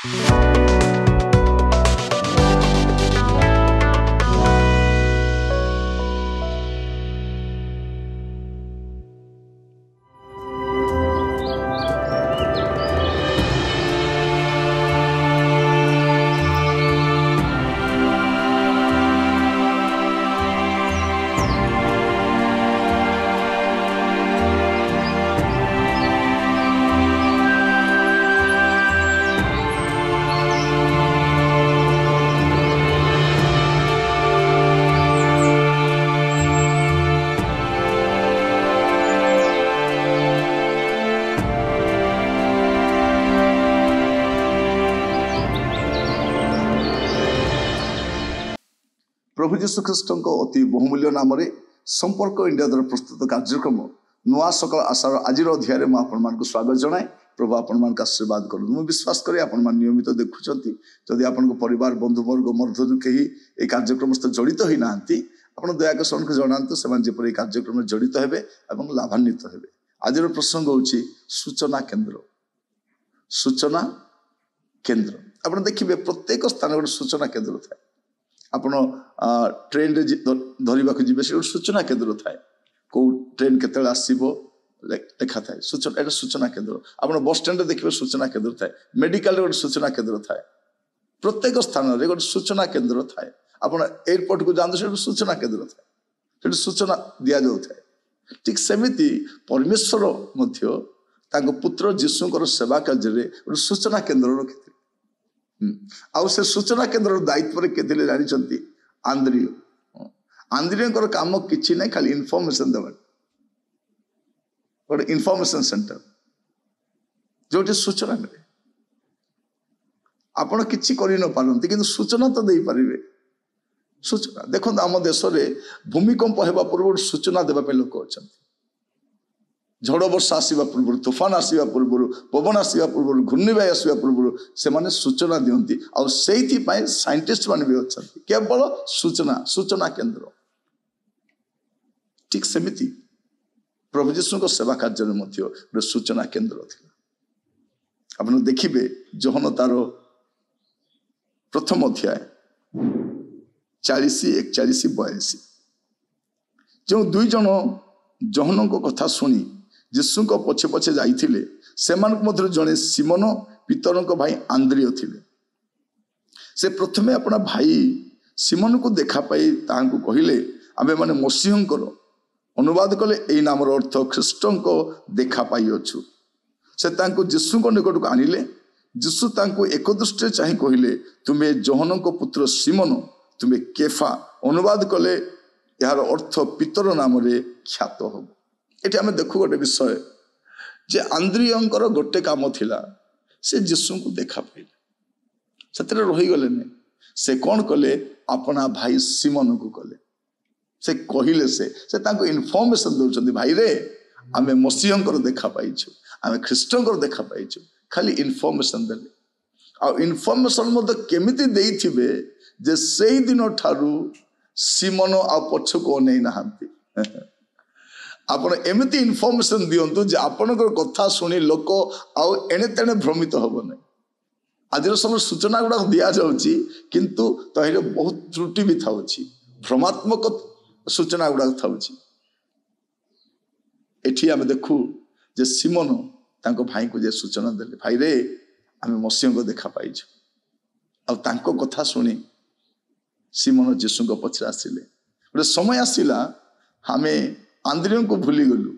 प्रभु जीशु ख्रीष्ट अति बहुमूल्य नाम संपर्क इंडिया द्वारा प्रस्तुत कार्यक्रम नुआ सकाल आशार आज अध्याय में आपण स्वागत जनाए। प्रभु आपण मान आशीर्वाद करूँ। मुझे विश्वास करें आपण नियमित देखुं जदि आपण परिवार बंधुवर्ग मध्य कहीं ये कार्यक्रम सहित जड़ित ही ना आप दयाक से जनातु से कार्यक्रम में जड़ित हे और लाभान्वित हे। आज प्रसंग हूँ सूचना केन्द्र। सूचना केन्द्र आप देखिए प्रत्येक स्थान गोटे सूचना केन्द्र थाए। आपण ट्रेन रे धरवा जी सूचना केन्द्र थाए। कौ ट्रेन केतले आसीबो लेखा थाए सूचना एटा सूचना केन्द्र। आपण बस स्टैंड रे देखिबे सूचना केन्द्र थाए। मेडिकल रे गोटे सूचना केन्द्र थाए। प्रत्येक स्थान रे गोटे सूचना केन्द्र थाए। आपण एयरपोर्ट को जांदो से सूचना केन्द्र थाए। सेठी सूचना दिया जाउ थाए। ठीक सेमिति परमेश्वर मध्य ताको पुत्र जीशुंकर सेवा कार्य रे गोटे सूचना केन्द्र रखिथिले। आउ से सूचना केन्द्र दायित्व के जानी आंद्रिय। आंद्रिय काम किसी ना खाली इनफॉरमेशन देवा गोटे इनफॉरमेशन सेंटर जो सूचना मिले। आपण किसी कर न पारती किंतु सूचना तो दे पारे। सूचना देखो आम देश में भूमिकंप होगा पूर्व सूचना देवाई लोक अच्छा। झड़ वर्षा आसवा पूर्व तूफान आसवा पूर्व पवन आसवा पूर्व घूर्णिवायु आसवा पूर्व से माने सूचना दियंती और से साइंटिस्ट मान भी अच्छा केवल सूचना सूचना केन्द्र। ठीक सेमिति प्रभु जीशु सेवा कार्य में सूचना केन्द्र थी। आप देखिए जोहन तार प्रथम अध्याय 40, 41, 42 जो दुई जन जोहन को कथा शुणी जीशु को पछे पछे जाइथिले सेमानक जड़े सिमोन पितर भाई आंद्रिय थिले। से प्रथमे अपना भाई सिमोन को देखा पाई ताहांकु कहिले आमे माने मसीहंकर अनुवाद कले एई नामर अर्थ ख्रीष्ट को देखा पाई अछु। से तांकु जीशु को निकट को आनिले। जीशु तांकु एक दृष्टि चाहि कहिले तुमे जोहन को पुत्र सिमोन तुमे केफा अनुवाद कले यार अर्थ पितर नाम रे ख्यात हो। ये आम देखु गोटे विषय जे आंद्रियंकर गोटे काम थिला से जीशु को देखा पाइले से रहीगले। से कौन कले अपना भाई सिमोन को कले। से कहले से तांको इनफॉरमेशन दौरान भाई रे आमे मसीहंकर देखा पाइछु आमे ख्रीष्टंकर देखा पाइछु खाली इनफॉरमेशन देले। आ इनफॉरमेशन मत केमिति देइथिबे जे सेई दिन ठारू सिमोन आ पछ को नै नहांती। आपण एमती इनफॉरमेशन दियंतु जे आपनकर कथा सुनी लोक आउ एने तेने भ्रमित हो ना। आज समय सूचना गुड़ा दिया जाउची किंतु तहिरे बहुत त्रुटि भी थाउची भ्रमात्मक सूचना गुड़ा थाउची। एठी आमे देखु जे सिमोन तांको भाई को जे सूचना देले भाई रे आमे मसीह को देखा पाइछु। आ तांको कथा सुनी सिमोन जीशु को पछरे आसिले। गोटे समय आसिला हमें आंद्रिय को भूली गलु।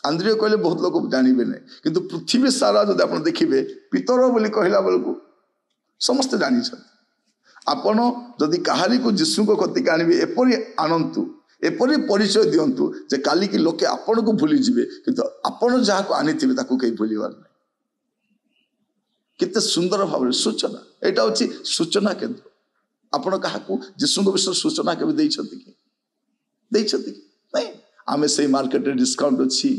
आंद्रिय कहले बहुत लोग जानवे ना किंतु पृथ्वी सारा जो आप देखिए पितर बोली कहला बेलू समस्ते जानी। आपण जदि कहारी को जीशु को कतिक आनबे एपरी आनंतु एपरी परिचय दिंतु जे काली की लोके आपण को भूली जिवे किंतु आपण जहाँ को आनी ताको कहीं भूलिबार नहीं। कितने सुंदर भाव सूचना यहाँ हूँ सूचना केन्द्र। आपण क्या जीशु विषय सूचना केवे देइछथि नहीं। आमे से मार्केट रे डिस्काउंट अच्छी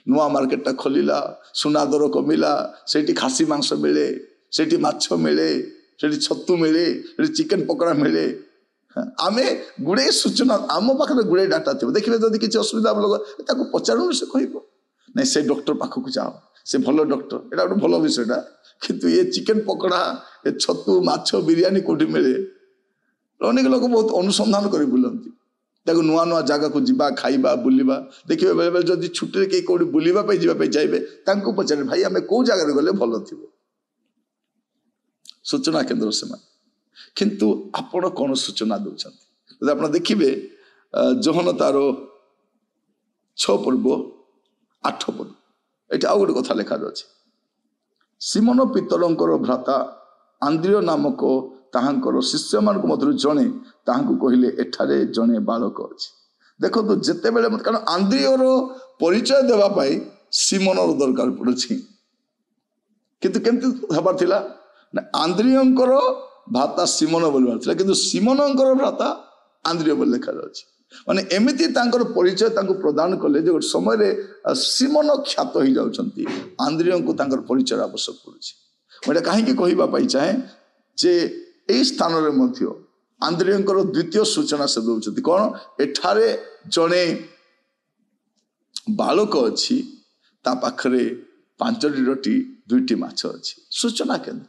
नुआ मार्केटा खोलिला सुना दर कमिला सेठी खासी मांस मिले सेठी माछ मिले सेठी छतु मिले सेठी चिकन पकोड़ा मिले। आमे गुड़े सूचना आम पाखे गुड़े डाटा थी देखिए जब किसी असुविधा लोग पचारू से कह नहीं से डॉक्टर पाखक जाओ से भल डॉक्टर एटा गोटे भल विषयटा किंतु ये चिकेन पकोड़ा ए छतु माछ बिरियानी कोठी मिले अनेक लोक बहुत अनुसंधान कर बुलती नुआ नुआ जगह को जीवा खाइबा बुलिबा देखिए बेले बेले जदि छुट्टी कई कौटी बुलिबा जावाई चाहिए पचारे भाई आम कौ जगार गले भल थी सूचना केन्द्र से किंतु आपण कौन सूचना दौरान आप देखिए जोहन तार 6 पर्व 8 पद ये आउ गोटे कथा लेखा अच्छे सिमोन पितरंकर भ्राता आंद्रिय नामक ताहांकर शिष्य मान मध्य जड़े ताहांकु कहले एठारे जड़े बालक अच्छे देखो तो जिते बेले कारण आंद्रियर परिचय देवाई सिमोनर दरकार पड़ुछि किंतु केमती हबार थिला ना आंद्रियंकर भ्राता सिमोन बोलबार थिला किंतु सिमोनंकर भ्राता आंद्रिय बोल लेखा अछि माने एमिति तांकर परिचय तांको प्रदान कले जे समय रे सिमोन ख्यात हो जाउछंती आंद्रिय को तांकर परिचय आवश्यक पड़ुछि मोटा काहे कि कहिबा पाई चाहे जे एई स्थान रे मध्य आंद्रियंकर द्वितीय सूचना से दउछंती कोन एठारे जणे बालक अछि ता पाखरे 5टी रोटी 2टी माछ अछि सूचना केन्द्र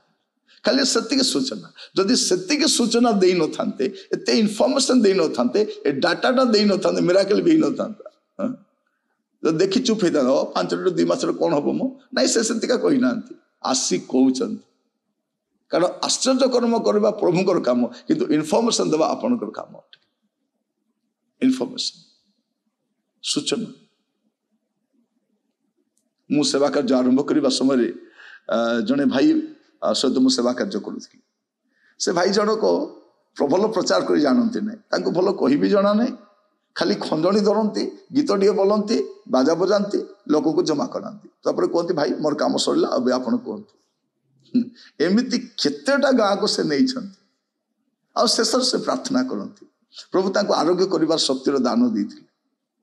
खाली सेतिक सूचना जदि सेतिक सूचना दे न थांते एते इनफॉरमेशन दे न थांते ए डाटाटा दे न थांते मिराकल भी न थांता तो देखि चुप हेता 5 ରୁ 2 मासर कोन हबो मो नै से सेतिका कहि नांती आसी कहउचंती कारण आश्चर्य कर्म करबा प्रभुकर काम किंतु इनफॉरमेशन देबा आपनकर काम इनफॉरमेशन सूचना मु सेवा कार्य आरंभ करबा समय जने भाई सहित मुझे सेवा कार्य करुँगी से भाई जनक प्रबल प्रचार कर जानते ना भल कह भी जना ना खाली खंजणी धरती गीत टे बोलती बाजा बजाती लोक को जमा कराती तापर कहते भाई मोर काम सरला अब आप कहतु एमती केतेटा गाँ को से नहीं शेष से प्रार्थना करती प्रभु तांको आरोग्य कर शक्तिर दान देते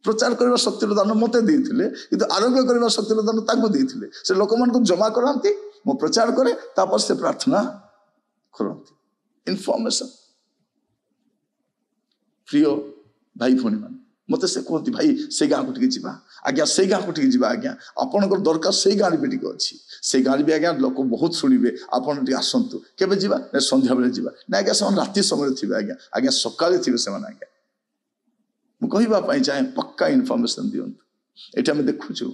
प्रचार करने शक्तिर दान मत देते कि आरोग्य करने शक्तिर दान तांको देते से लोक मान जमा कराती मो प्रचार करे तापर से प्रार्थना करती इनफॉरमेशन प्रिय भाई भौणी मान मत से कहती भाई से गाँ को जा आज्ञा से गाँ को जा आज्ञा आपनकर दरकार से गाँव भी टे अच्छी से गाँव भी आज्ञा लोक बहुत शुणे आप आसतु केवे जा संध्या बेले जा ना आज्ञा से राति समय थे आज्ञा आज्ञा सकाले थे से आज्ञा मुझे चाहे पक्का इनफॉरमेशन दिंतु ये आम देखुचु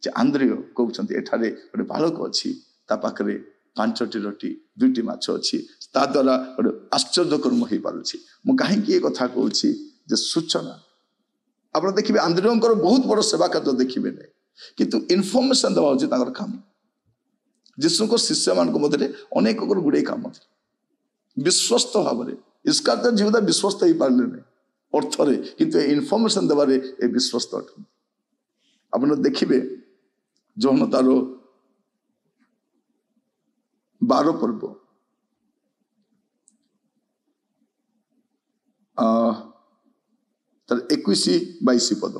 आंद्रिय कहते एठारे गोटे बालक अच्छी ता पाखरे 5टी रोटी 2टी माछ अच्छी ता द्वारा गोटे आश्चर्यकर्म हो पारुछि मु कहीं कथा कहूँ जे सूचना आप देखिए आंद्रियंकर बहुत बड़ सेवा कार्य देखिए ना किंतु इनफॉरमेशन देवा हूँ काम जीशु को शिष्य मान मध्य अनेक गुड़े काम थे विश्वस्त भाव में इसका जीवता विश्वस्त हो पारे नहीं अर्थरे किंतु इनफॉरमेशन देवारे ए विश्वस्त अटन आप देखिए जो तार 12 पर्व तार 21-22 पद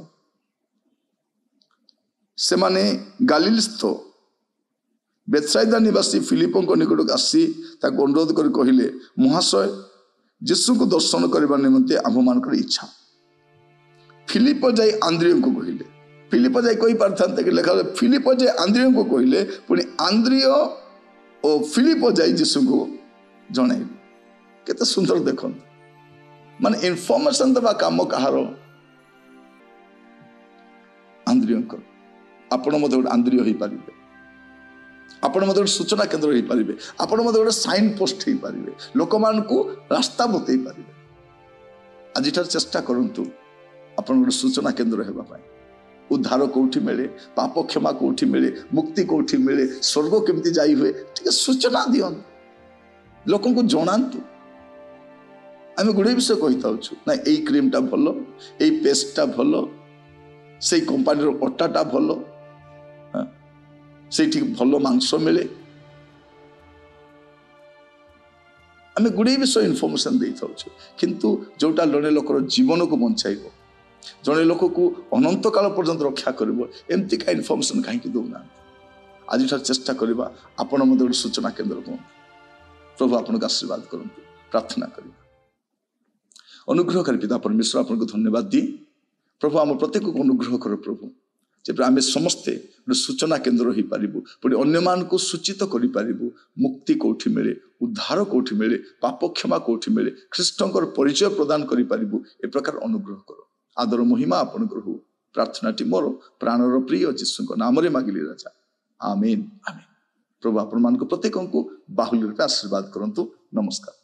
से माने गालिलस्थ बेथसाइदा निवासी फिलिपों निकट आसी अनुरोध कर कहले महाशय यीशु को दर्शन करने निमंते आम मान इच्छा फिलिप जाई आंद्रिय को कहले फिलिप जाई कही पारता कि लेखा फिलिप जाई आंद्रिय को कहले पुणी आंद्रिय और फिलिप जाई यीशु को जन केते सुंदर देखो माने इनफॉरमेशन देवा काम कहार आंद्रिय आपण मत गोटे आंद्रिय हो पारे आपण मत गोटे सूचना केन्द्र हो पारे आपण मत गोटे साइन पोस्ट हो पारे लोक मान को रास्ता बतई पारे आज चेष्टा करूँ आपण गोटे सूचना केन्द्र होगा उद्धार कौटी मिले पाप क्षमा कौटी मिले मुक्ति कौटी मिले स्वर्ग केमती जाई हुए ठीक सूचना दियन लोक को जनातु आम गुड़े विषय कही था ना यही क्रीमटा भल यही पेस्टा भल से कंपानी अटाटा भल से भल मांस मिले आम गुड़े विषय इनफॉरमेशन दे था किंतु जोटा जड़े लोकर जीवन को बंचाइब जड़े लोक को अनंत काल पर्यंत रक्षा करमती का इनफॉरमेशन कहीं दौना आज चेष्टा करवा आपण मत गोटे सूचना केन्द्र कहूँ प्रभु आपको आशीर्वाद करूँ प्रार्थना करवा अनुग्रहकारी पिता परमेश्वर आपको धन्यवाद दिए प्रभु आम प्रत्येक को अनुग्रह कर प्रभु जेपरि आमे समस्ते गोटे सूचना केन्द्र हो पारिबु पुणी अन्य मान को सूचित करि पारिबु मुक्ति कोठी मिले उद्धार कोठी मिले पाप क्षमा कोठी मिले ख्रीष्टंकर परिचय प्रदान करि पारिबु ए प्रकार अनुग्रह करो आदर महिमा आपनकर हो प्रार्थनाटी मोर प्राणर प्रिय जीशुଙ୍କ नामरे मागिली राजा आमेन आमेन। प्रभु आपण मान को प्रत्येक को बाहुल्य रूपे आशीर्वाद करंतु। नमस्कार।